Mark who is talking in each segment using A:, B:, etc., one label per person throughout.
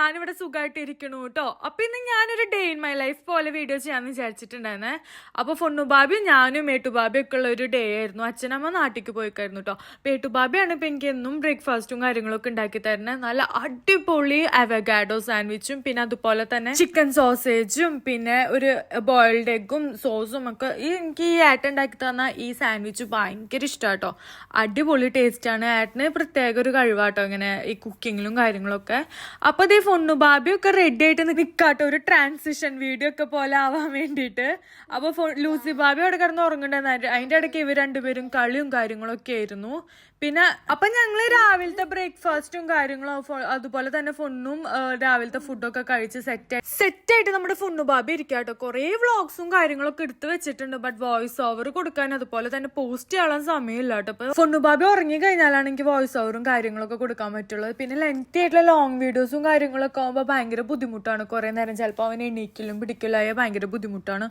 A: ഞാനിവിടെ സുഖമായിട്ട് ഇരിക്കണു കേട്ടോ. അപ്പൊ ഇന്ന് ഞാനൊരു ഡേ ഇൻ മൈ ലൈഫ് പോലെ വീഡിയോ ചെയ്യാന്ന് വിചാരിച്ചിട്ടുണ്ടായിരുന്നേ. അപ്പൊ ഫൊണ്ണുബാബിയും ഞാനും മേട്ടുബാബിയും ഒക്കെ ഉള്ള ഒരു ഡേ ആയിരുന്നു. അച്ഛനമ്മ നാട്ടിലേക്ക് പോയിക്കായിരുന്നു കേട്ടോ. മേട്ടുബാബിയാണ് ഇപ്പൊ എനിക്ക് എന്നും ബ്രേക്ക്ഫാസ്റ്റും കാര്യങ്ങളൊക്കെ ഉണ്ടാക്കി തരുന്നത്. നല്ല അടിപൊളി അവഗാഡോ സാൻഡ്വിച്ചും പിന്നെ അതുപോലെ തന്നെ ചിക്കൻ സോസേജും പിന്നെ ഒരു ബോയിൽഡ് എഗും സോസും ഒക്കെ എനിക്ക് ഈ ഏട്ടൻ ഉണ്ടാക്കി തന്ന ഈ സാൻഡ്വിച്ച് ഭയങ്കര ഇഷ്ടാട്ടോ. അടിപൊളി ടേസ്റ്റ് ആണ്. ഏട്ടന് പ്രത്യേക ഒരു കഴിവാട്ടോ ഇങ്ങനെ ഈ കുക്കിങ്ങിലും കാര്യങ്ങളൊക്കെ. അപ്പൊ ഈ ഫൊണ്ണുബാബിയൊക്കെ റെഡി ആയിട്ട് നിക്കാട്ടോ ഒരു ട്രാൻസിഷൻ വീഡിയോ ഒക്കെ പോലെ ആവാൻ വേണ്ടിയിട്ട്. അപ്പൊ ലൂസി ബാബി അവിടെ കിടന്ന് ഉറങ്ങണ്ടായിരുന്നു. അതിന്റെ ഇടയ്ക്ക് ഇവർ രണ്ടുപേരും കളിയും കാര്യങ്ങളൊക്കെ ആയിരുന്നു. പിന്നെ അപ്പൊ ഞങ്ങള് രാവിലത്തെ ബ്രേക്ക്ഫാസ്റ്റും കാര്യങ്ങളും അതുപോലെ തന്നെ ഫൊണ്ണും രാവിലത്തെ ഫുഡൊക്കെ കഴിച്ച് സെറ്റായിട്ട് നമ്മുടെ ഫൊണ്ണുബാബി ഇരിക്കാട്ടോ. കുറെ വ്ളോഗ്സും കാര്യങ്ങളൊക്കെ എടുത്ത് വെച്ചിട്ടുണ്ട്. ബട്ട് വോയിസ് ഓവർ കൊടുക്കാൻ അതുപോലെ തന്നെ പോസ്റ്റ് ചെയ്യാൻ സമയമില്ല കേട്ടോ. അപ്പൊ ഫൊണ്ണുബാബി ഉറങ്ങി കഴിഞ്ഞാലാണ് എനിക്ക് വോയിസ് ഓവറും കാര്യങ്ങളൊക്കെ കൊടുക്കാൻ പറ്റുള്ളത്. പിന്നെ ലെങ്തി ആയിട്ടുള്ള ലോങ് വീഡിയോസും കാര്യങ്ങളൊക്കെ ആകുമ്പോൾ ഭയങ്കര ബുദ്ധിമുട്ടാണ്. കുറെ നേരം ചിലപ്പോൾ അവൻ എണീക്കലും പിടിക്കലായ ഭയങ്കര ബുദ്ധിമുട്ടാണ്.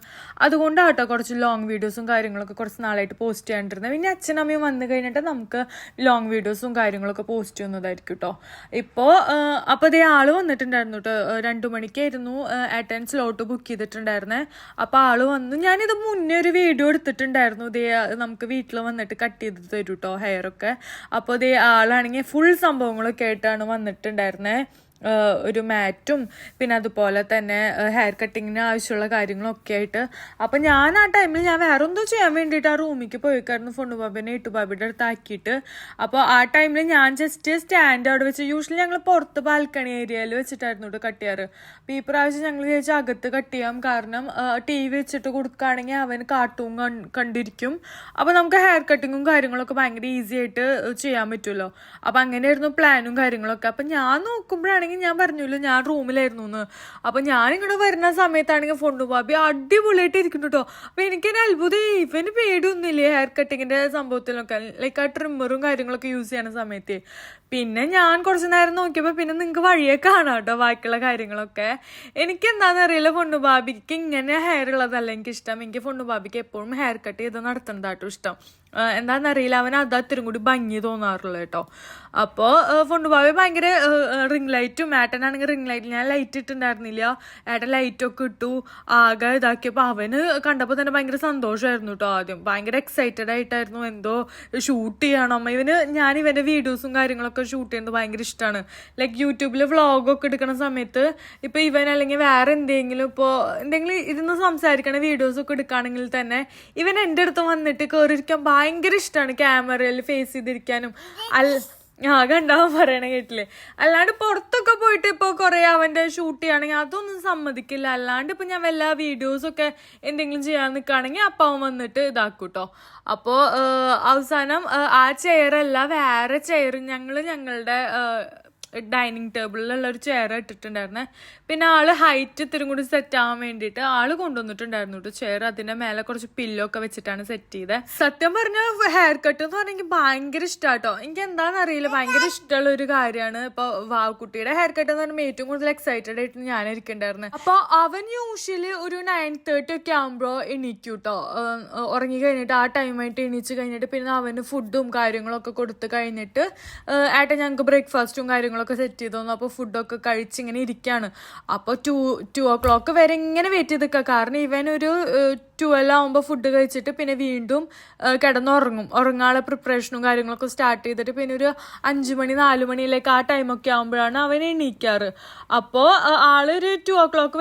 A: അതുകൊണ്ടാട്ടോ കുറച്ച് ലോങ് വീഡിയോസും കാര്യങ്ങളൊക്കെ കുറച്ച് നാളായിട്ട് പോസ്റ്റ് ചെയ്യാണ്ടിരുന്നത്. പിന്നെ അച്ഛനമ്മയും വന്നു കഴിഞ്ഞിട്ട് നമുക്ക് ലോങ് വീഡിയോസും കാര്യങ്ങളൊക്കെ പോസ്റ്റ് ചെയ്യുന്നതായിരിക്കും കേട്ടോ. അപ്പൊ അതേ ആള് വന്നിട്ടുണ്ടായിരുന്നു കേട്ടോ. 2 മണിക്കായിരുന്നു ഏട്ടൻ സ്ലോട്ട് ബുക്ക് ചെയ്തിട്ടുണ്ടായിരുന്നേ. അപ്പൊ ആള് വന്നു. ഞാനിത് മുന്നേ ഒരു വീഡിയോ എടുത്തിട്ടുണ്ടായിരുന്നു. ഇതേ നമുക്ക് വീട്ടിൽ വന്നിട്ട് കട്ട് ചെയ്ത് തരും കേട്ടോ ഹെയർ ഒക്കെ. അപ്പൊ ഇതേ ആളാണെങ്കിൽ ഫുൾ സംഭവങ്ങളൊക്കെ ആയിട്ടാണ് വന്നിട്ടുണ്ടായിരുന്നേ. ഒരു മാറ്റും പിന്നെ അതുപോലെ തന്നെ ഹെയർ കട്ടിങ്ങിന് ആവശ്യമുള്ള കാര്യങ്ങളൊക്കെ ആയിട്ട്. അപ്പൊ ഞാൻ ആ ടൈമിൽ ഞാൻ വേറെ എന്തോ ചെയ്യാൻ വേണ്ടിയിട്ട് ആ റൂമിലേക്ക് പോയിക്കായിരുന്നു ഫൊണ്ണുബാബിനെ ഇട്ടുബാബിയുടെ അടുത്ത് ആക്കിയിട്ട്. അപ്പോൾ ആ ടൈമിൽ ഞാൻ ജസ്റ്റ് സ്റ്റാൻഡ് അവിടെ വെച്ച് യൂഷ്വലി ഞങ്ങൾ പുറത്ത് ബാൽക്കണി ഏരിയയിൽ വെച്ചിട്ടായിരുന്നു കേട്ടോ കട്ട് ചെയ്യാറ്. അപ്പോൾ ഈ പ്രാവശ്യം ഞങ്ങൾ വിചാരിച്ചാൽ അകത്ത് കട്ട് ചെയ്യാം. കാരണം TV വെച്ചിട്ട് കൊടുക്കുകയാണെങ്കിൽ അവന് കാർട്ടൂൺ കണ്ടിരിക്കും. അപ്പോൾ നമുക്ക് ഹെയർ കട്ടിങ്ങും കാര്യങ്ങളൊക്കെ ഭയങ്കര ഈസി ആയിട്ട് ചെയ്യാൻ പറ്റുമല്ലോ. അപ്പം അങ്ങനെയായിരുന്നു പ്ലാനും കാര്യങ്ങളൊക്കെ. അപ്പം ഞാൻ നോക്കുമ്പോഴാണെങ്കിൽ ഞാൻ പറഞ്ഞല്ലോ ഞാൻ റൂമിലായിരുന്നു എന്ന്. അപ്പൊ ഞാനിങ്ങോട്ട് വരുന്ന സമയത്താണെങ്കിൽ ഫൊണ്ണുബാബി അടിപൊളിയായിട്ട് ഇരിക്കുന്നു കേട്ടോ. അപ്പൊ എനിക്കൊരു അത്ഭുതം, ഇവന് പേടിയൊന്നുമില്ലേ ഹെയർ കട്ടിങ്ങിന്റെ സംഭവത്തിലൊക്കെ, ലൈക്ക് ആ ട്രിമ്മറും കാര്യങ്ങളൊക്കെ യൂസ് ചെയ്യുന്ന സമയത്ത്. പിന്നെ ഞാൻ കുറച്ച് നേരം നോക്കിയപ്പോൾ പിന്നെ നിങ്ങൾക്ക് വഴിയെ കാണാം കേട്ടോ ബാക്കിയുള്ള കാര്യങ്ങളൊക്കെ. എനിക്ക് എന്താണെന്ന് അറിയില്ല, ഫൊണ്ണുബാബിക്ക് ഇങ്ങനെ ഹെയർ ഉള്ളതല്ല എനിക്കിഷ്ടം. എനിക്ക് ഫൊണ്ണുബാബിക്ക് എപ്പോഴും ഹെയർ കട്ട് ചെയ്ത് നടത്തുന്നതാട്ടോ ഇഷ്ടം. എന്താണെന്നറിയില്ല, അവൻ അത് അത്രയും കൂടി ഭംഗി തോന്നാറുള്ളൂ കേട്ടോ. അപ്പോൾ ഫൊണ്ണുബാബി ഭയങ്കര റിംഗ് ലൈറ്റും, ഏട്ടനാണെങ്കിൽ റിംഗ് ലൈറ്റ് ഞാൻ ലൈറ്റ് ഇട്ടുണ്ടായിരുന്നില്ല, ഏട്ടൻ ലൈറ്റൊക്കെ ഇട്ടു ആകെ ഇതാക്കിയപ്പോൾ അവന് കണ്ടപ്പോൾ തന്നെ ഭയങ്കര സന്തോഷമായിരുന്നു കേട്ടോ. ആദ്യം ഭയങ്കര എക്സൈറ്റഡ് ആയിട്ടായിരുന്നു, എന്തോ ഷൂട്ട് ചെയ്യണം. ഞാൻ ഇവൻ്റെ വീഡിയോസും കാര്യങ്ങളൊക്കെ ഷൂട്ട് ചെയ്യുന്നത് ഭയങ്കര ഇഷ്ടമാണ്. ലൈക്ക് യൂട്യൂബിൽ വ്ളോഗൊക്കെ എടുക്കുന്ന സമയത്ത് ഇപ്പോൾ ഇവൻ അല്ലെങ്കിൽ വേറെ എന്തെങ്കിലും ഇരുന്ന് സംസാരിക്കണ വീഡിയോസൊക്കെ എടുക്കുകയാണെങ്കിൽ തന്നെ ഇവൻ എൻ്റെ അടുത്ത് വന്നിട്ട് കയറിയിരിക്കാൻ ഭയങ്കര ഇഷ്ടമാണ്. ക്യാമറയിൽ ഫേസ് ചെയ്തിരിക്കാനും കണ്ടാവാൻ പറയണ കേട്ടില്ലേ. അല്ലാണ്ട് പുറത്തൊക്കെ പോയിട്ട് ഇപ്പോൾ കുറേ അവൻ്റെ ഷൂട്ട് ചെയ്യുകയാണെങ്കിൽ അതൊന്നും സമ്മതിക്കില്ല. അല്ലാണ്ട് ഇപ്പം ഞാൻ വല്ല വീഡിയോസൊക്കെ എന്തെങ്കിലും ചെയ്യാൻ നിൽക്കുകയാണെങ്കിൽ അപ്പം അവൻ വന്നിട്ട് ഇതാക്കും കേട്ടോ. അപ്പോൾ അവസാനം ആ ചെയറല്ല വേറെ ചെയർ ഞങ്ങളുടെ ഡൈനിങ് ടേബിളിലുള്ള ഒരു ചെയർ ഇട്ടിട്ടുണ്ടായിരുന്നേ. പിന്നെ ആള് ഹൈറ്റ് ഇത്തിരി കൂടി സെറ്റ് ആവാൻ വേണ്ടിയിട്ട് ആള് കൊണ്ടുവന്നിട്ടുണ്ടായിരുന്നു കേട്ടോ ചെയർ. അതിന്റെ മേലെ കുറച്ച് പില്ലോ ഒക്കെ വെച്ചിട്ടാണ് സെറ്റ് ചെയ്തത്. സത്യം പറഞ്ഞ ഹെയർ കട്ട് എന്ന് പറഞ്ഞെങ്കിൽ ഭയങ്കര ഇഷ്ടാട്ടോ. എനിക്ക് എന്താണെന്ന് അറിയില്ല, ഭയങ്കര ഇഷ്ടമുള്ള ഒരു കാര്യമാണ്. ഇപ്പൊ വാവുക്കുട്ടിയുടെ ഹെയർ കട്ട് എന്ന് പറയുമ്പോൾ ഏറ്റവും കൂടുതൽ എക്സൈറ്റഡ് ആയിട്ട് ഞാൻ ഇരിക്കണ്ടായിരുന്നു. അപ്പൊ അവൻ യൂഷ്വലി ഒരു 9:30 ഒക്കെ ആകുമ്പോൾ എണീക്കും കേട്ടോ. ഉറങ്ങി കഴിഞ്ഞിട്ട് ആ ടൈമായിട്ട് എണീച്ച് കഴിഞ്ഞിട്ട് പിന്നെ അവന് ഫുഡും കാര്യങ്ങളൊക്കെ കൊടുത്ത് കഴിഞ്ഞിട്ട് ഏട്ടൻ ഞങ്ങൾക്ക് ബ്രേക്ക്ഫാസ്റ്റും കാര്യങ്ങളൊക്കെ സെറ്റ് ചെയ്തു തന്നു. അപ്പോൾ ഫുഡൊക്കെ കഴിച്ച് ഇങ്ങനെ ഇരിക്കുകയാണ്. അപ്പോൾ 2 o'clock വരെ ഇങ്ങനെ വെയിറ്റ് ചെയ്ത് നിൽക്കുക. കാരണം ഇവൻ ഒരു 12 ആകുമ്പോൾ ഫുഡ് കഴിച്ചിട്ട് പിന്നെ വീണ്ടും കിടന്നുറങ്ങും. ഉറങ്ങാനുള്ള പ്രിപ്പറേഷനും കാര്യങ്ങളൊക്കെ സ്റ്റാർട്ട് ചെയ്തിട്ട് പിന്നെ ഒരു 5 മണി 4 മണിയിലേക്ക് ആ ടൈമൊക്കെ ആകുമ്പോഴാണ് അവൻ എണീക്കാറ്. അപ്പോൾ ആളൊരു 2 o'clock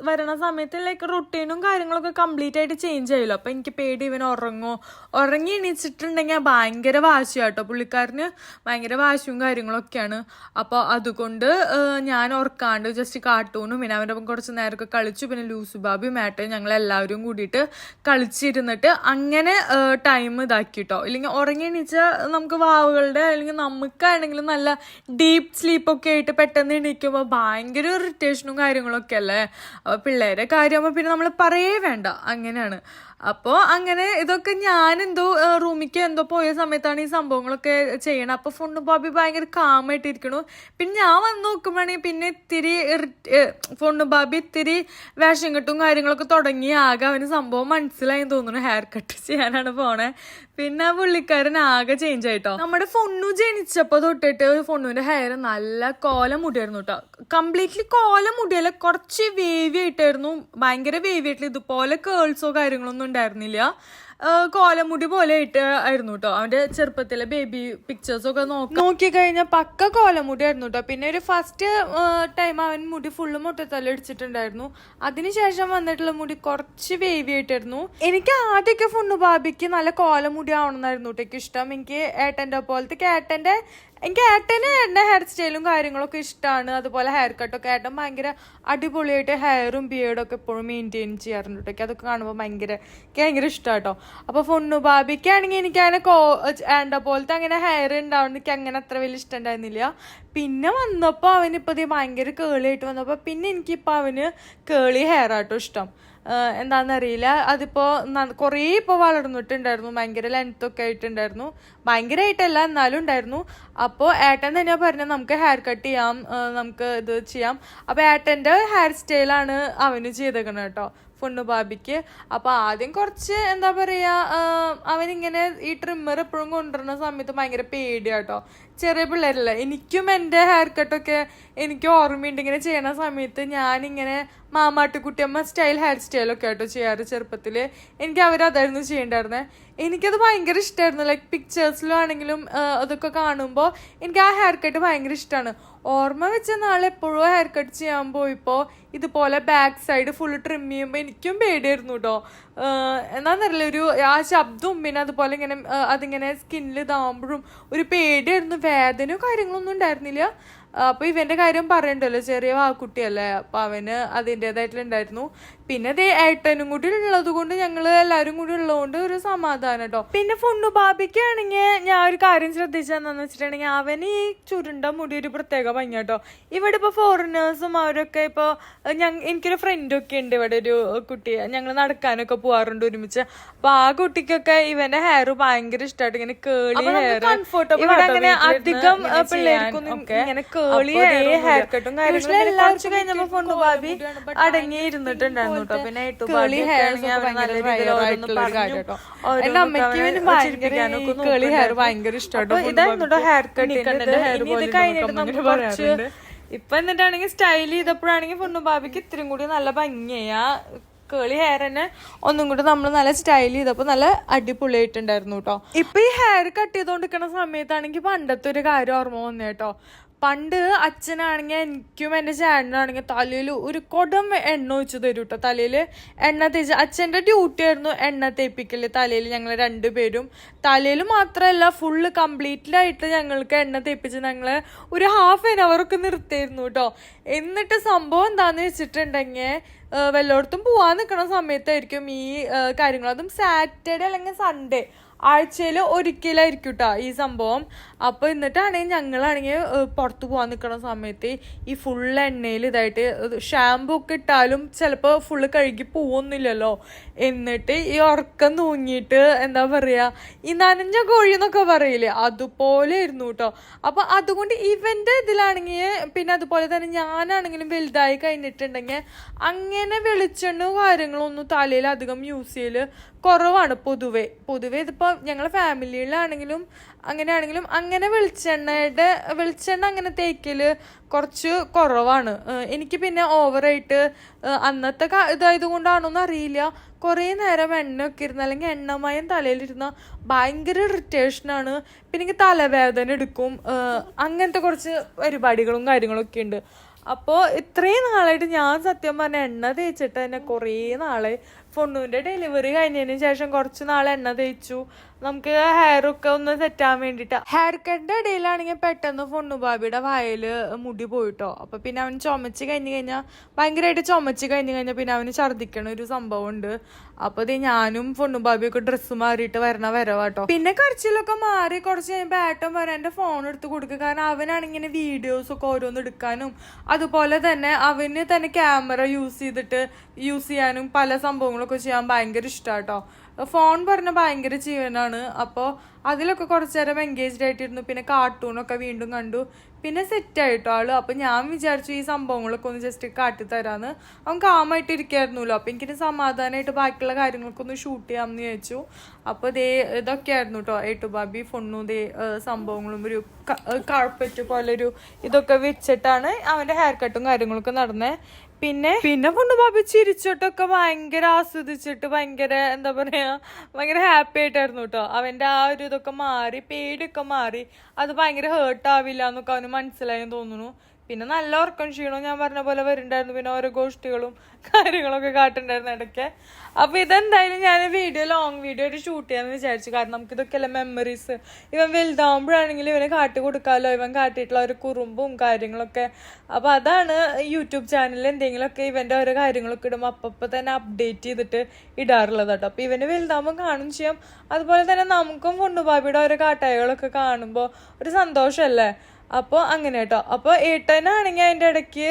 A: വരണ സമയത്ത് ലൈക്ക് റൊട്ടീനും കാര്യങ്ങളൊക്കെ കംപ്ലീറ്റ് ആയിട്ട് ചേഞ്ച് ആയല്ലോ. അപ്പോൾ എനിക്ക് പേടി ഇവൻ ഉറങ്ങി എണീച്ചിട്ടുണ്ടെങ്കിൽ ഭയങ്കര വാശിയാട്ടോ. പുള്ളിക്കാരന് ഭയങ്കര വാശിയും കാര്യങ്ങളൊക്കെയാണ്. അപ്പോൾ അതുകൊണ്ട് ഞാൻ ഓർക്കാണ്ട് ജസ്റ്റ് കാർട്ടൂണും പിന്നെ അവൻ്റെ ഒപ്പം കുറച്ച് നേരമൊക്കെ കളിച്ചു. പിന്നെ ലൂസു ബാബി മാറ്റും ഞങ്ങളെല്ലാവരും കൂടിയിട്ട് കളിച്ചിരുന്നിട്ട് അങ്ങനെ ടൈം ഇതാക്കിട്ടോ. ഇല്ലെങ്കിൽ ഉറങ്ങി എണീച്ചാൽ നമുക്ക് വാവുകളുടെ അല്ലെങ്കിൽ നമുക്കാണെങ്കിലും നല്ല ഡീപ്പ് സ്ലീപ്പൊക്കെ ആയിട്ട് പെട്ടെന്ന് എണീക്കുമ്പോൾ ഭയങ്കര ഇറിറ്റേഷനും കാര്യങ്ങളൊക്കെ അല്ലേ. അപ്പോൾ പിള്ളേരെ കാര്യമാകുമ്പോൾ പിന്നെ നമ്മൾ പറയേ വേണ്ട, അങ്ങനെയാണ്. അപ്പോൾ അങ്ങനെ ഇതൊക്കെ ഞാനെന്തോ റൂമിക്ക് എന്തോ പോയ സമയത്താണ് ഈ സംഭവങ്ങളൊക്കെ ചെയ്യണം. അപ്പോൾ ഫൊണ്ണുബാബി ഭയങ്കര കാമായിട്ടിരിക്കണു. പിന്നെ ഞാൻ വന്ന് നോക്കുമ്പോഴാണെങ്കിൽ പിന്നെ ഫൊണ്ണുബാബി ഇത്തിരി വേഷം കെട്ടും കാര്യങ്ങളൊക്കെ തുടങ്ങി. ആകെ അവന് സംഭവം മനസ്സിലായെന്ന് തോന്നുന്നു, ഹെയർ കട്ട് ചെയ്യാനാണ് പോണേ. പിന്നെ ആ പുള്ളിക്കാരൻ ആകെ ചേഞ്ച് ആയിട്ടോ. നമ്മുടെ ഫൊണ്ണു ജനിച്ചപ്പോ തൊട്ടിട്ട് ഫൊണ്ണുവിന്റെ ഹെയർ നല്ല കോല മുടിയായിരുന്നു കേട്ടോ. കംപ്ലീറ്റ്ലി കോല മുടിയല്ല, കുറച്ച് വേവി ആയിട്ടായിരുന്നു, ഭയങ്കര വേവി ആയിട്ടില്ല. ഇതുപോലെ കേൾസോ കാര്യങ്ങളൊന്നും ഉണ്ടായിരുന്നില്ല. കോലമുടി പോലെ ആയിരുന്നു കേട്ടോ. അവന്റെ ചെറുപ്പത്തിലെ ബേബി പിക്ചേഴ്സ് ഒക്കെ നോക്കി കഴിഞ്ഞാൽ പക്ക കോലമുടി ആയിരുന്നു കേട്ടോ. പിന്നെ ഒരു ഫസ്റ്റ് ടൈം അവൻ മുടി ഫുള്ള് മുട്ടത്തല്ല ഇടിച്ചിട്ടുണ്ടായിരുന്നു. അതിനുശേഷം വന്നിട്ടുള്ള മുടി കുറച്ച് വേവി ആയിട്ടായിരുന്നു. എനിക്ക് ആദ്യമൊക്കെ ഫുണ്ണു ബാബിക്ക് നല്ല കോലമുടി ആവണമെന്നായിരുന്നു കേട്ടോ എനിക്ക് ഇഷ്ടം. എനിക്ക് ഏട്ടന്റെ പോലത്തെ എനിക്ക് ഏട്ടന്റെ ഹെയർ സ്റ്റൈലും കാര്യങ്ങളൊക്കെ ഇഷ്ടമാണ്. അതുപോലെ ഹെയർ കട്ടൊക്കെ ഏട്ടൻ ഭയങ്കര അടിപൊളിയായിട്ട് ഹെയറും ബിയേർഡും ഒക്കെ എപ്പോഴും മെയിൻറ്റെയിൻ ചെയ്യാറുണ്ട് കേട്ടോ. അതൊക്കെ കാണുമ്പോൾ എനിക്ക് ഭയങ്കര ഇഷ്ടമാണ് കേട്ടോ. അപ്പൊ ഫൊണ്ണു ബാബിക്കാണെങ്കിൽ എനിക്ക് അങ്ങനെ ഏണ്ട പോലത്തെ അങ്ങനെ ഹെയർ ഉണ്ടാവുന്ന എനിക്ക് അങ്ങനെ അത്ര വലിയ ഇഷ്ടം ഉണ്ടായിരുന്നില്ല. പിന്നെ വന്നപ്പോൾ അവനിപ്പോൾ ഭയങ്കര കേളിയായിട്ട് വന്നപ്പോൾ പിന്നെ എനിക്കിപ്പോൾ അവന് കേളി ഹെയർ ആട്ടോ ഇഷ്ടം. എന്താണെന്നറിയില്ല, അതിപ്പോൾ കുറേ ഇപ്പോൾ വളർന്നിട്ടുണ്ടായിരുന്നു, ഭയങ്കര ലെങ്ത്തൊക്കെ ആയിട്ടുണ്ടായിരുന്നു. ഭയങ്കരമായിട്ടല്ല എന്നാലും ഉണ്ടായിരുന്നു. അപ്പോൾ ഏട്ടൻ തന്നെയാണ് പറഞ്ഞത് നമുക്ക് ഹെയർ കട്ട് ചെയ്യാം, നമുക്ക് ഇത് ചെയ്യാം. അപ്പോൾ ഏട്ടൻ്റെ ഹെയർ സ്റ്റൈലാണ് അവന് ചെയ്തേക്കണം കേട്ടോ ഫൊണ്ണു ബാബിക്ക്. അപ്പോൾ ആദ്യം കുറച്ച് എന്താ പറയുക, അവനിങ്ങനെ ഈ ട്രിമ്മർ എപ്പോഴും കൊണ്ടുവരുന്ന സമയത്ത് ഭയങ്കര പേടിയാട്ടോ. ചെറിയ പിള്ളേരല്ല, എനിക്കും എൻ്റെ ഹെയർ കട്ടൊക്കെ എനിക്ക് ഓർമ്മയുണ്ട്. ഇങ്ങനെ ചെയ്യണ സമയത്ത് ഞാനിങ്ങനെ മാമാട്ടുകുട്ടിയമ്മ സ്റ്റൈൽ ഹെയർ സ്റ്റൈലൊക്കെ ആട്ടോ ചെയ്യാറ് ചെറുപ്പത്തിൽ. എനിക്ക് അവരതായിരുന്നു ചെയ്യേണ്ടായിരുന്നത്. എനിക്കത് ഭയങ്കര ഇഷ്ടമായിരുന്നു. ലൈക്ക് പിക്ചേഴ്സിലും ആണെങ്കിലും അതൊക്കെ കാണുമ്പോൾ എനിക്ക് ആ ഹെയർ കട്ട് ഭയങ്കര ഇഷ്ടമാണ്. ഓർമ്മ വെച്ച നാളെപ്പോഴും ഹെയർ കട്ട് ചെയ്യാൻ പോയപ്പോൾ ഇതുപോലെ ബാക്ക് സൈഡ് ഫുള്ള് ട്രിം ചെയ്യുമ്പോൾ എനിക്കും പേടിയായിരുന്നു കേട്ടോ. എന്താണെന്നറിയില്ല, ഒരു ആ ശബ്ദവും പിന്നെ അതുപോലെ ഇങ്ങനെ അതിങ്ങനെ സ്കിന്നിൽ ഇതാവുമ്പോഴും ഒരു പേടിയായിരുന്നു. വേദനയോ കാര്യങ്ങളൊന്നും ഉണ്ടായിരുന്നില്ല. അപ്പൊ ഇവന്റെ കാര്യം പറയണ്ടല്ലോ, ചെറിയ വാക്കുട്ടിയല്ലേ, അപ്പൊ അവന് അതിൻ്റെതായിട്ടുണ്ടായിരുന്നു. പിന്നെ ഏട്ടനും കൂടി ഉള്ളത് കൊണ്ട് ഞങ്ങള് എല്ലാവരും കൂടി ഉള്ളതുകൊണ്ട് ഒരു സമാധാനം കേട്ടോ. പിന്നെ ഫൊണ്ണു ബാബിക്കാണെങ്കിൽ ഞാൻ ഒരു കാര്യം ശ്രദ്ധിച്ചതെന്നു വെച്ചിട്ടുണ്ടെങ്കിൽ അവന് ഈ ചുരുണ്ട മുടി ഒരു പ്രത്യേക ഭംഗി കേട്ടോ. ഇവിടെ ഇപ്പൊ ഫോറിനേഴ്സും അവരൊക്കെ ഇപ്പൊ എനിക്കൊരു ഫ്രണ്ടൊക്കെ ഉണ്ട് ഇവിടെ, ഒരു കുട്ടി, ഞങ്ങൾ നടക്കാനൊക്കെ പോവാറുണ്ട് ഒരുമിച്ച്. അപ്പൊ ആ കുട്ടിക്കൊക്കെ ഇവന്റെ ഹെയർ ഭയങ്കര ഇഷ്ടമായിട്ട് ഇങ്ങനെ കേളി ഹെയർ, ഇവിടെ അങ്ങനെ അധികം പിള്ളേർക്കൊന്നും ഇങ്ങനെ ഹെയർ കട്ടും കാര്യങ്ങളും എല്ലാവർക്കും കഴിഞ്ഞപ്പോ ഫൊണ്ണു ബാബി അടങ്ങി ഇരുന്നിട്ടുണ്ടായിരുന്നു കേട്ടോ. പിന്നെ കേളി ഹെയർ എന്റെ അമ്മയ്ക്ക് കേളി ഹെയർ ഭയങ്കര ഇഷ്ടമാട്ടോ. ഇതായിരുന്നു ഹെയർ കട്ട്. ഇത് കഴിഞ്ഞിട്ട് നമുക്ക് കുറച്ച് ഇപ്പൊ എന്നിട്ടാണെങ്കിൽ സ്റ്റൈൽ ചെയ്തപ്പോഴാണെങ്കിൽ ഫൊണ്ണു ബാബിക്ക് ഇത്രയും കൂടി നല്ല ഭംഗിയാ. കേളി ഹെയർ തന്നെ ഒന്നും കൂടി നമ്മൾ നല്ല സ്റ്റൈൽ ചെയ്തപ്പോൾ നല്ല അടിപൊളിയായിട്ടുണ്ടായിരുന്നു കേട്ടോ. ഇപ്പൊ ഈ ഹെയർ കട്ട് ചെയ്തോണ്ടിരിക്കുന്ന സമയത്താണെങ്കിൽ പണ്ടത്തെ ഒരു കാര്യം ഓർമ്മ വന്നേ കേട്ടോ. പണ്ട് അച്ഛനാണെങ്കിൽ എനിക്കും എൻ്റെ ചേട്ടനാണെങ്കിൽ തലയിൽ ഒരു കുടം എണ്ണ ഒഴിച്ച് തരും കേട്ടോ. തലയിൽ എണ്ണ തേച്ച് അച്ഛൻ്റെ ഡ്യൂട്ടി ആയിരുന്നു എണ്ണ തേപ്പിക്കല് തലയിൽ. ഞങ്ങൾ രണ്ടുപേരും തലയിൽ മാത്രമല്ല ഫുള്ള് കംപ്ലീറ്റ്ലായിട്ട് ഞങ്ങൾക്ക് എണ്ണ തേപ്പിച്ച് ഞങ്ങൾ ഒരു ഹാഫ് ആൻ അവറൊക്കെ നിർത്തിയിരുന്നു കേട്ടോ. എന്നിട്ട് സംഭവം എന്താന്ന് വെച്ചിട്ടുണ്ടെങ്കിൽ വല്ലയിടത്തും പോവാൻ നിൽക്കുന്ന സമയത്തായിരിക്കും ഈ കാര്യങ്ങൾ. അതും സാറ്റർഡേ അല്ലെങ്കിൽ സൺഡേ ആഴ്ചയിൽ ഒരിക്കലായിരിക്കും കേട്ടോ ഈ സംഭവം. അപ്പോൾ എന്നിട്ടാണെങ്കിൽ ഞങ്ങളാണെങ്കിൽ പുറത്ത് പോകാൻ നിൽക്കുന്ന സമയത്ത് ഈ ഫുള്ള് എണ്ണയിൽ ഇതായിട്ട് ഷാമ്പു ഒക്കെ ഇട്ടാലും ചിലപ്പോൾ ഫുള്ള് കഴുകി പോവൊന്നുമില്ലല്ലോ. എന്നിട്ട് ഈ ഉറക്കം തൂങ്ങിയിട്ട് എന്താ പറയുക, ഈ നനഞ്ഞ കോഴി എന്നൊക്കെ പറയില്ലേ, അതുപോലെ ആയിരുന്നു കേട്ടോ. അപ്പോൾ അതുകൊണ്ട് ഇവൻ്റെ ഇതിലാണെങ്കിൽ പിന്നെ അതുപോലെ തന്നെ ഞാനാണെങ്കിലും വലുതായി കഴിഞ്ഞിട്ടുണ്ടെങ്കിൽ അങ്ങനെ വെളിച്ചെണ്ണ കാര്യങ്ങളൊന്നും തലയിൽ അധികം യൂസ് ചെയ്യൽ കുറവാണ് പൊതുവെ. ഇതിപ്പോൾ ഞങ്ങളുടെ ഫാമിലിയിലാണെങ്കിലും അങ്ങനെയാണെങ്കിലും അങ്ങനെ വെളിച്ചെണ്ണ അങ്ങനെ തേക്കല് കുറച്ച് കുറവാണ്. എനിക്ക് പിന്നെ ഓവറായിട്ട് അന്നത്തെ ഇതായത് കൊണ്ടാണോന്ന് അറിയില്ല, കുറേ നേരം എണ്ണയൊക്കെ ഇരുന്ന് അല്ലെങ്കിൽ എണ്ണമയം തലയിലിരുന്ന ഭയങ്കര ഇറിറ്റേഷനാണ്. പിന്നെ എനിക്ക് തലവേദന എടുക്കും. അങ്ങനത്തെ കുറച്ച് പരിപാടികളും കാര്യങ്ങളൊക്കെ ഉണ്ട്. അപ്പോൾ ഇത്രയും നാളായിട്ട് ഞാൻ സത്യം പറഞ്ഞ എണ്ണ തേച്ചിട്ട് തന്നെ കുറേ നാളെ. ഫൊണ്ണുവിൻ്റെ ഡെലിവറി കഴിഞ്ഞതിന് ശേഷം കുറച്ച് നാൾ എണ്ണ തേച്ചു, നമുക്ക് ഹെയറൊക്കെ ഒന്ന് സെറ്റാൻ വേണ്ടിയിട്ട്. ഹെയർ കട്ടിൻ്റെ ഇടയിലാണെങ്കിൽ പെട്ടെന്ന് ഫൊണ്ണു ബാബിയുടെ വായിൽ മുടി പോയിട്ടോ. അപ്പോൾ പിന്നെ അവൻ ചുമച്ച് കഴിഞ്ഞാൽ ഭയങ്കരമായിട്ട് ചുമച്ച് കഴിഞ്ഞാൽ പിന്നെ അവന് ഛർദ്ദിക്കണ ഒരു സംഭവം ഉണ്ട്. അപ്പോൾ ഇത് ഞാനും ഫൊണ്ണു ബാബിയൊക്കെ ഡ്രസ്സ് മാറിയിട്ട് വരവാട്ടോ. പിന്നെ കരച്ചിലൊക്കെ മാറി കുറച്ച് കഴിയുമ്പോൾ ഏട്ടൻ വരാൻ എൻ്റെ ഫോൺ എടുത്ത് കൊടുക്കുക. കാരണം അവനാണെങ്കിൽ ഇങ്ങനെ വീഡിയോസൊക്കെ ഓരോന്ന് എടുക്കാനും അതുപോലെ തന്നെ അവന് തന്നെ ക്യാമറ യൂസ് ചെയ്യാനും പല സംഭവങ്ങളൊക്കെ ചെയ്യാൻ ഭയങ്കര ഇഷ്ടമാട്ടോ. ഫോൺ പറഞ്ഞ ഭയങ്കര ജീവനാണ്. അപ്പോൾ അതിലൊക്കെ കുറച്ചു നേരം എൻഗേജ്ഡ് ആയിട്ടിരുന്നു. പിന്നെ കാർട്ടൂണൊക്കെ വീണ്ടും കണ്ടു. പിന്നെ സെറ്റായിട്ടോ ആള്. അപ്പം ഞാൻ വിചാരിച്ചു ഈ സംഭവങ്ങളൊക്കെ ഒന്ന് ജസ്റ്റ് കാട്ടിത്തരാന്ന്. അവൻ കാമായിട്ട് ഇരിക്കായിരുന്നല്ലോ. അപ്പം എനിക്കിന് സമാധാനമായിട്ട് ബാക്കിയുള്ള കാര്യങ്ങളൊക്കെ ഒന്ന് ഷൂട്ട് ചെയ്യാമെന്ന് ചോദിച്ചു. അപ്പോൾ ഇതൊക്കെ ആയിരുന്നു കേട്ടോ ഏട്ടു ബാബി ഫൊണ്ണു സംഭവങ്ങളും ഒരു കാർപ്പറ്റ് പോലൊരു ഇതൊക്കെ വെച്ചിട്ടാണ് അവൻ്റെ ഹെയർ കട്ടും കാര്യങ്ങളൊക്കെ നടന്നത്. പിന്നെ പൊണ്ണു ബാബി ചിരിച്ചിട്ടൊക്കെ ഭയങ്കര ആസ്വദിച്ചിട്ട് ഭയങ്കര എന്താ പറയാ ഭയങ്കര ഹാപ്പി ആയിട്ടായിരുന്നു കേട്ടോ. അവന്റെ ആ ഒരു ഇതൊക്കെ മാറി, പേടിയൊക്കെ മാറി. അത് ഭയങ്കര ഹേർട്ട് ആവില്ല എന്നൊക്കെ അവന് മനസ്സിലായെന്ന് തോന്നുന്നു. പിന്നെ നല്ല ഉറക്കം ക്ഷീണവും ഞാൻ പറഞ്ഞ പോലെ വരുന്നുണ്ടായിരുന്നു. പിന്നെ ഓരോ ഗോഷ്ടികളും കാര്യങ്ങളൊക്കെ കാട്ടുണ്ടായിരുന്നു ഇടയ്ക്ക്. അപ്പൊ ഇതെന്തായാലും ഞാൻ ലോങ് വീഡിയോ ആയിട്ട് ഷൂട്ട് ചെയ്യാന്ന് വിചാരിച്ചു. കാരണം നമുക്ക് ഇതൊക്കെയല്ല മെമ്മറീസ്. ഇവൻ വലുതാവുമ്പോഴാണെങ്കിലും ഇവനെ കാട്ടി കൊടുക്കാമല്ലോ, ഇവൻ കാട്ടിയിട്ടുള്ള ഒരു കുറുമ്പും കാര്യങ്ങളൊക്കെ. അപ്പൊ അതാണ് യൂട്യൂബ് ചാനലിൽ എന്തെങ്കിലുമൊക്കെ ഇവന്റെ ഓരോ കാര്യങ്ങളൊക്കെ ഇടുമ്പോൾ അപ്പൊ തന്നെ അപ്ഡേറ്റ് ചെയ്തിട്ട് ഇടാറുള്ളത് കേട്ടോ. അപ്പൊ ഇവന് വലുതാവുമ്പോൾ കാണും ചെയ്യാം. അതുപോലെ തന്നെ നമുക്കും ഫൊണ്ണുബാബിയുടെ ഓരോ കാട്ടായകളൊക്കെ കാണുമ്പോൾ ഒരു സന്തോഷമല്ലേ. അപ്പോൾ അങ്ങനെ കേട്ടോ. അപ്പോൾ ഏട്ടനാണെങ്കിൽ അതിൻ്റെ ഇടയ്ക്ക്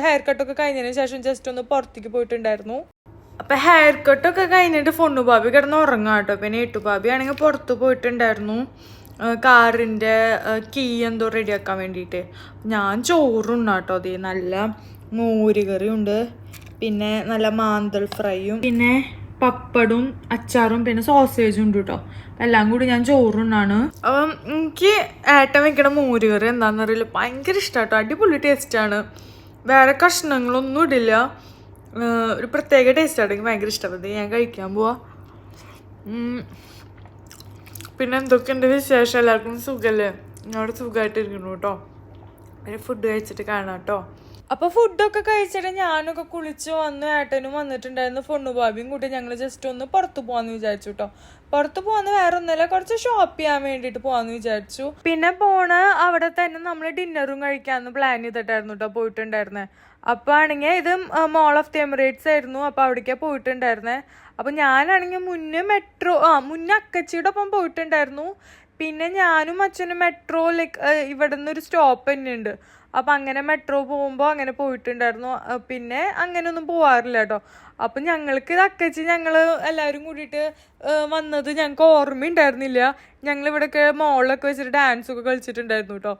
A: ഹെയർ കട്ടൊക്കെ കഴിഞ്ഞതിന് ശേഷം ജസ്റ്റ് ഒന്ന് പുറത്തേക്ക് പോയിട്ടുണ്ടായിരുന്നു. അപ്പം ഹെയർ കട്ടൊക്കെ കഴിഞ്ഞിട്ട് ഫൊണ്ണുബാബി കിടന്ന് ഉറങ്ങാം കേട്ടോ. പിന്നെ ഏട്ടുബാബി ആണെങ്കിൽ പുറത്ത് പോയിട്ടുണ്ടായിരുന്നു കാറിൻ്റെ കീ എന്തോ റെഡിയാക്കാൻ വേണ്ടിയിട്ട്. ഞാൻ ചോറുണ്ടാട്ടോ. അതേ നല്ല മോരുകറിയുണ്ട്, പിന്നെ നല്ല മാന്തൽ ഫ്രൈയും, പിന്നെ പപ്പടും അച്ചാറും, പിന്നെ സോസേജും ഉണ്ട് കേട്ടോ. എല്ലാം കൂടി ഞാൻ ചോറുണ്ണാണ്. അപ്പം എനിക്ക് ഏട്ടൻ വെക്കണ മോരുകറി എന്താണെന്നറിയില്ല, ഭയങ്കര ഇഷ്ടമാട്ടോ. അടിപൊളി ടേസ്റ്റാണ്. വേറെ കഷ്ണങ്ങളൊന്നും ഇടില്ല. ഒരു പ്രത്യേക ടേസ്റ്റാണ്. എനിക്ക് ഭയങ്കര ഇഷ്ടപ്പെട്ടത്. ഞാൻ കഴിക്കാൻ പോവാ. പിന്നെ എന്തൊക്കെയുണ്ട് വിശേഷം? എല്ലാവർക്കും സുഖമല്ലേ? അവിടെ സുഖമായിട്ടിരിക്കുന്നു കേട്ടോ. പിന്നെ ഫുഡ് കഴിച്ചിട്ട് കാണാം കേട്ടോ. അപ്പോൾ ഫുഡൊക്കെ കഴിച്ചിട്ട് ഞാനൊക്കെ കുളിച്ച് വന്ന് ഏട്ടനും വന്നിട്ടുണ്ടായിരുന്നു. ഫൊണ്ണുബാബിയും കൂട്ടി ഞങ്ങൾ ജസ്റ്റ് ഒന്ന് പുറത്ത് പോകാമെന്ന് വിചാരിച്ചു കേട്ടോ. പുറത്ത് പോകാന്ന് വേറെ ഒന്നുമില്ല, കുറച്ച് ഷോപ്പ് ചെയ്യാൻ വേണ്ടിയിട്ട് പോകാമെന്ന് വിചാരിച്ചു. പിന്നെ അവിടെ തന്നെ നമ്മൾ ഡിന്നറും കഴിക്കാമെന്ന് പ്ലാൻ ചെയ്തിട്ടായിരുന്നു കേട്ടോ പോയിട്ടുണ്ടായിരുന്നത്. അപ്പോൾ ആണെങ്കിൽ ഇത് മോൾ ഓഫ് ദി എമിറേറ്റ്സ് ആയിരുന്നു. അപ്പോൾ അവിടേക്കാണ് പോയിട്ടുണ്ടായിരുന്നത്. അപ്പോൾ ഞാനാണെങ്കിൽ മുന്നേ അക്കച്ചിയുടെ ഒപ്പം പോയിട്ടുണ്ടായിരുന്നു. പിന്നെ ഞാനും അച്ഛനും മെട്രോ ഇവിടെ നിന്നൊരു സ്റ്റോപ്പ് തന്നെ ഉണ്ട്. അപ്പം അങ്ങനെ മെട്രോ പോകുമ്പോൾ അങ്ങനെ പോയിട്ടുണ്ടായിരുന്നു. പിന്നെ അങ്ങനെയൊന്നും പോവാറില്ല കേട്ടോ. അപ്പം ഞങ്ങൾക്ക് ഇത് അക്കച്ചി ഞങ്ങൾ എല്ലാവരും കൂടിയിട്ട് വന്നത് ഞങ്ങൾക്ക് ഓർമ്മയുണ്ടായിരുന്നില്ല. ഞങ്ങളിവിടെയൊക്കെ മോളിലൊക്കെ വെച്ചിട്ട് ഡാൻസൊക്കെ കളിച്ചിട്ടുണ്ടായിരുന്നു കേട്ടോ.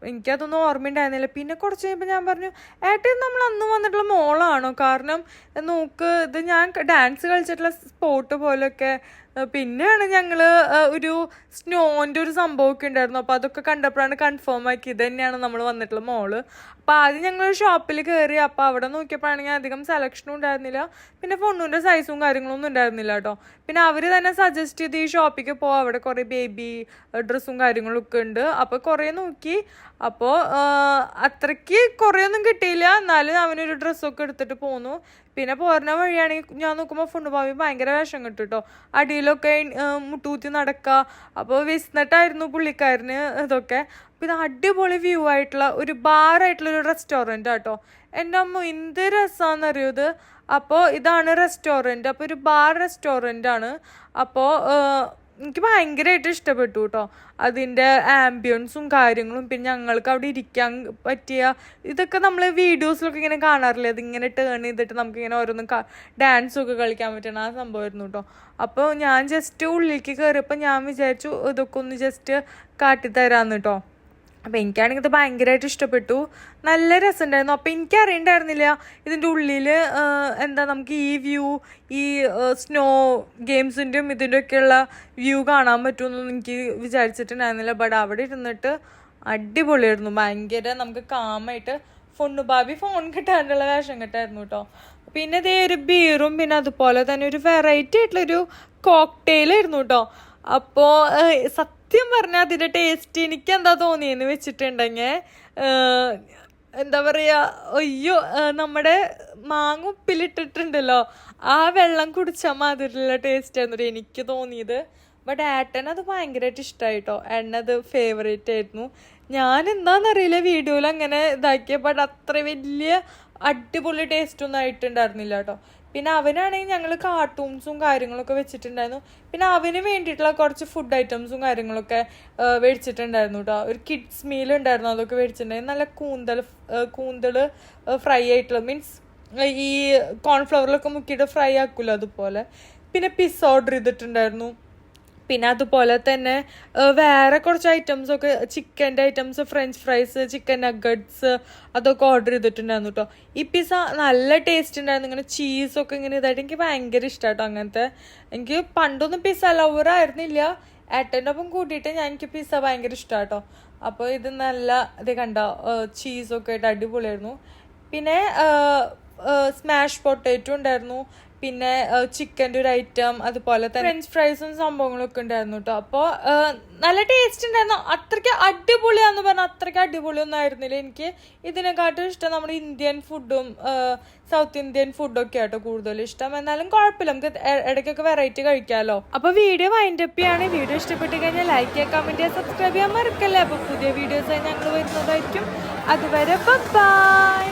A: എനിക്കതൊന്നും ഓർമ്മയുണ്ടായിരുന്നില്ല. പിന്നെ കുറച്ച് കഴിയുമ്പോൾ ഞാൻ പറഞ്ഞു, ഏട്ടൻ നമ്മൾ അന്ന് വന്നിട്ടുള്ള മോളാണോ? കാരണം നോക്ക്, ഇത് ഞാൻ ഡാൻസ് കളിച്ചിട്ടുള്ള സ്പോട്ട് പോലെയൊക്കെ. പിന്നെയാണ് ഞങ്ങൾ ഒരു സ്നോൻ്റെ ഒരു സംഭവമൊക്കെ ഉണ്ടായിരുന്നു. അപ്പോൾ അതൊക്കെ കണ്ടപ്പോഴാണ് കൺഫേം ആക്കി ഇത് തന്നെയാണ് നമ്മൾ വന്നിട്ടുള്ള മോള്. അപ്പോൾ ആദ്യം ഞങ്ങൾ ഷോപ്പിൽ കയറി. അപ്പോൾ അവിടെ നോക്കിയപ്പോഴാണെങ്കിൽ അധികം സെലക്ഷനും ഉണ്ടായിരുന്നില്ല. പിന്നെ ഫൊണ്ണുവിൻ്റെ സൈസും കാര്യങ്ങളൊന്നും ഉണ്ടായിരുന്നില്ല കേട്ടോ. പിന്നെ അവർ തന്നെ സജസ്റ്റ് ചെയ്ത് ഈ ഷോപ്പിലേക്ക് പോകാം, അവിടെ കുറേ ബേബി ഡ്രസ്സും കാര്യങ്ങളൊക്കെ ഉണ്ട്. അപ്പോൾ കുറേ നോക്കി. അപ്പോൾ അത്രയ്ക്ക് കുറേയൊന്നും കിട്ടിയില്ല. എന്നാലും അവനൊരു ഡ്രസ്സൊക്കെ എടുത്തിട്ട് പോന്നു. പിന്നെ പോരുന്ന വഴിയാണെങ്കിൽ ഞാൻ നോക്കുമ്പോൾ ഫൊണ്ണുബാബി ഭയങ്കര വിഷം കിട്ടും കേട്ടോ. അടിയിലൊക്കെ മുട്ടൂത്തി നടക്കുക. അപ്പോൾ വിസ്ന്നിട്ടായിരുന്നു പുള്ളിക്കാരന് ഇതൊക്കെ. അപ്പോൾ ഇത് അടിപൊളി വ്യൂ ആയിട്ടുള്ള ഒരു ബാറായിട്ടുള്ളൊരു റെസ്റ്റോറൻറ്റ് കേട്ടോ. എൻ്റെ അമ്മ എന്ത് രസമാണെന്നറിയോ ഇത്. അപ്പോൾ ഇതാണ് റെസ്റ്റോറൻറ്റ്. അപ്പോൾ ഒരു ബാർ റെസ്റ്റോറൻ്റ് ആണ്. അപ്പോൾ എനിക്ക് ഭയങ്കരമായിട്ട് ഇഷ്ടപ്പെട്ടു കേട്ടോ. അതിൻ്റെ ആംബിയൻസും കാര്യങ്ങളും, പിന്നെ ഞങ്ങൾക്ക് അവിടെ ഇരിക്കാൻ പറ്റിയ ഇതൊക്കെ നമ്മൾ വീഡിയോസിലൊക്കെ ഇങ്ങനെ കാണാറില്ലേ, അതിങ്ങനെ ടേൺ ചെയ്തിട്ട് നമുക്കിങ്ങനെ ഓരോന്നും ഡാൻസൊക്കെ കളിക്കാൻ പറ്റണ ആ സംഭവമായിരുന്നു കേട്ടോ. അപ്പോൾ ഞാൻ ജസ്റ്റ് ഉള്ളിലേക്ക് കയറിയപ്പോൾ ഞാൻ വിചാരിച്ചു ഇതൊക്കെ ഒന്ന് ജസ്റ്റ് കാട്ടിത്തരാമെന്ന് കേട്ടോ. അപ്പോൾ എനിക്കാണെങ്കിൽ ഇത് ഭയങ്കരമായിട്ട് ഇഷ്ടപ്പെട്ടു. നല്ല രസമുണ്ടായിരുന്നു. അപ്പോൾ എനിക്കറിയണ്ടായിരുന്നില്ല ഇതിൻ്റെ ഉള്ളിൽ എന്താ നമുക്ക് ഈ വ്യൂ, ഈ സ്നോ ഗെയിംസിൻ്റെയും ഇതിൻ്റെയൊക്കെയുള്ള വ്യൂ കാണാൻ പറ്റുമെന്നൊന്നും എനിക്ക് വിചാരിച്ചിട്ടുണ്ടായിരുന്നില്ല. ബട്ട് അവിടെ ഇരുന്നിട്ട് അടിപൊളിയായിരുന്നു. ഭയങ്കര നമുക്ക് കാമായിട്ട് ഫൊണ്ണുബാബി ഫോൺ കിട്ടാനുള്ള വേഷം കിട്ടായിരുന്നു കേട്ടോ. പിന്നെ ഇതേ ഒരു ബീറും, പിന്നെ അതുപോലെ തന്നെ ഒരു വെറൈറ്റി ആയിട്ടുള്ളൊരു കോക്ടെയിലായിരുന്നു കേട്ടോ. അപ്പോൾ സത്യം പറഞ്ഞാൽ അതിൻ്റെ ടേസ്റ്റ് എനിക്ക് എന്താ തോന്നിയെന്ന് വെച്ചിട്ടുണ്ടെങ്കിൽ എന്താ പറയുക, അയ്യോ നമ്മുടെ മാങ്ങ ഉപ്പിലിട്ടിട്ടുണ്ടല്ലോ, ആ വെള്ളം കുടിച്ചാൽ മാതിരിയുള്ള ടേസ്റ്റ് ആയിരുന്നു എനിക്ക് തോന്നിയത്. ബട്ട് ഏട്ടൻ അത് ഭയങ്കരമായിട്ട് ഇഷ്ടമായിട്ടോ. ഏട്ടനത് ഫേവറേറ്റ് ആയിരുന്നു. ഞാൻ എന്താണെന്നറിയില്ല വീഡിയോയിൽ അങ്ങനെ ഇതാക്കിയ, ബട്ട് അത്ര വലിയ അടിപൊളി ടേസ്റ്റൊന്നും ആയിട്ടുണ്ടായിരുന്നില്ല കേട്ടോ. പിന്നെ അവനാണെങ്കിൽ ഞങ്ങൾ കാർട്ടൂൺസും കാര്യങ്ങളൊക്കെ വെച്ചിട്ടുണ്ടായിരുന്നു. പിന്നെ അവന് വേണ്ടിയിട്ടുള്ള കുറച്ച് ഫുഡ് ഐറ്റംസും കാര്യങ്ങളൊക്കെ മേടിച്ചിട്ടുണ്ടായിരുന്നു കേട്ടോ. ഒരു കിഡ്സ് മീൽ ഉണ്ടായിരുന്നു, അതൊക്കെ മേടിച്ചിട്ടുണ്ടായിരുന്നു. നല്ല കൂന്തൽ ഫ്രൈ ആയിട്ടുള്ള, മീൻസ് ഈ കോൺഫ്ലവറിലൊക്കെ മുക്കിയിട്ട് ഫ്രൈ ആക്കുമല്ലോ അതുപോലെ. പിന്നെ പിസ്സ ഓർഡർ ചെയ്തിട്ടുണ്ടായിരുന്നു. പിന്നെ അതുപോലെ തന്നെ വേറെ കുറച്ച് ഐറ്റംസ് ഒക്കെ ചിക്കൻ്റെ items, French fries, chicken nuggets അതൊക്കെ ഓർഡർ ചെയ്തിട്ടുണ്ടായിരുന്നു കേട്ടോ. ഈ പിസ്സ നല്ല ടേസ്റ്റ് ഉണ്ടായിരുന്നു. ഇങ്ങനെ ചീസൊക്കെ ഇങ്ങനെ ഇതായിട്ട് എനിക്ക് ഭയങ്കര ഇഷ്ടമാട്ടോ അങ്ങനത്തെ. എനിക്ക് പണ്ടൊന്നും പിസ്സ ലവർ ആയിരുന്നില്ല, ഏട്ടൻ്റെ ഒപ്പം കൂട്ടിയിട്ട് എനിക്ക് പിസ്സ ഭയങ്കര ഇഷ്ടമാട്ടോ. അപ്പോൾ ഇത് നല്ല ഇത് കണ്ടോ ചീസൊക്കെ ആയിട്ട് അടിപൊളിയായിരുന്നു. പിന്നെ സ്മാഷ് പൊട്ടേറ്റോ ഉണ്ടായിരുന്നു, പിന്നെ ചിക്കൻ്റെ ഒരു ഐറ്റം, അതുപോലെ തന്നെ ഫ്രഞ്ച് ഫ്രൈസും സംഭവങ്ങളൊക്കെ ഉണ്ടായിരുന്നു കേട്ടോ. അപ്പോൾ നല്ല ടേസ്റ്റ് ഉണ്ടായിരുന്നു. അത്രയ്ക്ക് അടിപൊളിയാന്ന് പറഞ്ഞാൽ അത്രയ്ക്ക് അടിപൊളിയൊന്നും ആയിരുന്നില്ല. എനിക്ക് ഇതിനെക്കാട്ടും ഇഷ്ടം നമ്മുടെ ഇന്ത്യൻ ഫുഡും സൗത്ത് ഇന്ത്യൻ ഫുഡൊക്കെ ആട്ടോ കൂടുതൽ ഇഷ്ടം. എന്നാലും കുഴപ്പമില്ല, നമുക്ക് ഇടയ്ക്കൊക്കെ വെറൈറ്റി കഴിക്കാമല്ലോ. അപ്പോൾ വീഡിയോ വൈൻഡപ്പ് ചെയ്യാണ്. വീഡിയോ ഇഷ്ടപ്പെട്ട് കഴിഞ്ഞാൽ ലൈക്ക് ചെയ്യുക, കമൻറ്റ് ചെയ്യുക, സബ്സ്ക്രൈബ് ചെയ്യാൻ മറക്കല്ലേ. അപ്പോൾ പുതിയ വീഡിയോസായി ഞങ്ങൾ വരുന്നതായിരിക്കും. അതുവരെ ബൈ.